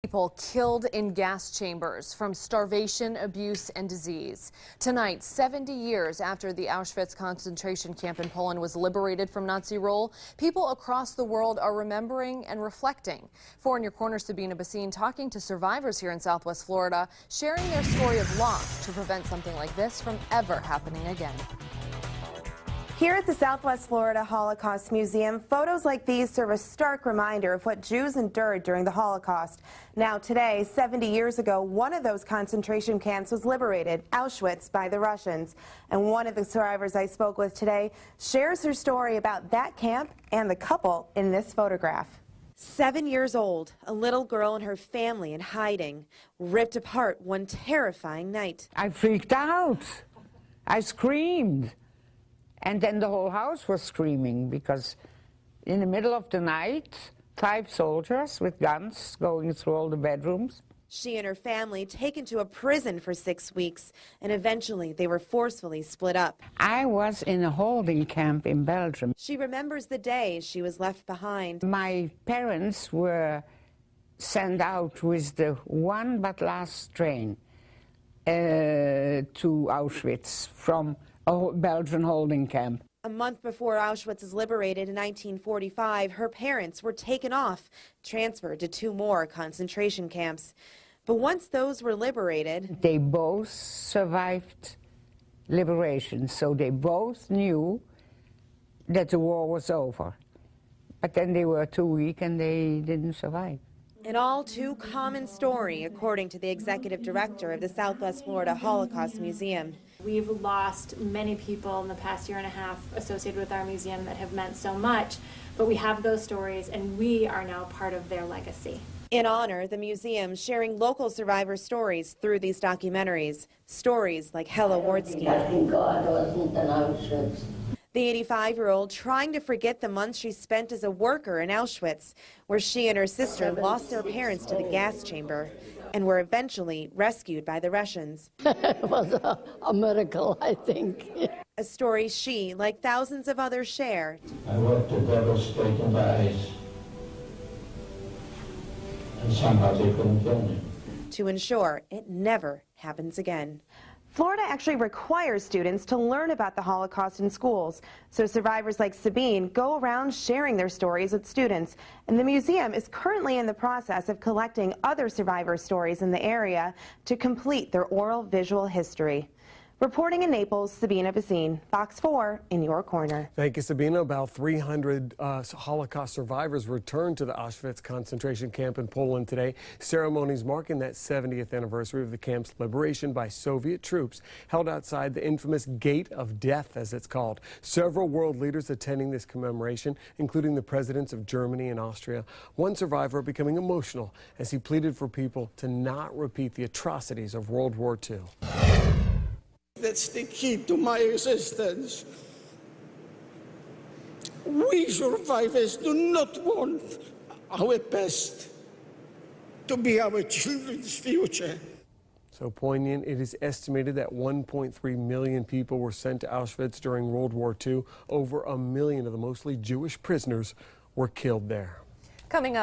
People killed in gas chambers from starvation, abuse, and disease. Tonight, 70 years after the Auschwitz concentration camp in Poland was liberated from Nazi rule, people across the world are remembering and reflecting. For In Your Corner, Sabina Basine talking to survivors here in Southwest Florida, sharing their story of loss to prevent something like this from ever happening again. Here at the Southwest Florida Holocaust Museum, photos like these serve a stark reminder of what Jews endured during the Holocaust. Now today, 70 years ago, one of those concentration camps was liberated, Auschwitz, by the Russians. And one of the survivors I spoke with today shares her story about that camp and the couple in this photograph. 7 years old, a little girl and her family in hiding, ripped apart one terrifying night. I freaked out. I screamed. And then the whole house was screaming because in the middle of the night, 5 soldiers with guns going through all the bedrooms. She and her family taken to a prison for 6 weeks, and eventually they were forcefully split up. I was in a holding camp in Belgium. She remembers the day she was left behind. My parents were sent out with the one but last train to Auschwitz from a Belgian holding camp. A month before Auschwitz is liberated in 1945, her parents were taken off, transferred to 2 more concentration camps. But once those were liberated, they both survived liberation, so they both knew that the war was over. But then they were too weak and they didn't survive. An all too common story, according to the executive director of the Southwest Florida Holocaust Museum. We've lost many people in the past year and a half associated with our museum that have meant so much, but we have those stories and we are now part of their legacy. In honor, the museum sharing local survivor stories through these documentaries. Stories like Hella Wartsky. Thank God I wasn't in Auschwitz. The 85-year-old trying to forget the months she spent as a worker in Auschwitz, where she and her sister lost their parents to the gas chamber and were eventually rescued by the Russians. It was a miracle, I think. A story she, like thousands of others, share. I watched the devil straight in the eyes, and somehow they couldn't kill me. To ensure it never happens again. Florida actually requires students to learn about the Holocaust in schools, so survivors like Sabine go around sharing their stories with students, and the museum is currently in the process of collecting other survivor stories in the area to complete their oral visual history. Reporting in Naples, Sabina Basine, Fox 4 in your corner. Thank you, Sabina. About 300 Holocaust survivors returned to the Auschwitz concentration camp in Poland today. Ceremonies marking that 70th anniversary of the camp's liberation by Soviet troops held outside the infamous Gate of Death, as it's called. Several world leaders attending this commemoration, including the presidents of Germany and Austria. One survivor becoming emotional as he pleaded for people to not repeat the atrocities of World War II. That's the key to my existence. We survivors do not want our past to be our children's future. So poignant, it is estimated that 1.3 million people were sent to Auschwitz during World War II. Over 1 million of the mostly Jewish prisoners were killed there. Coming up.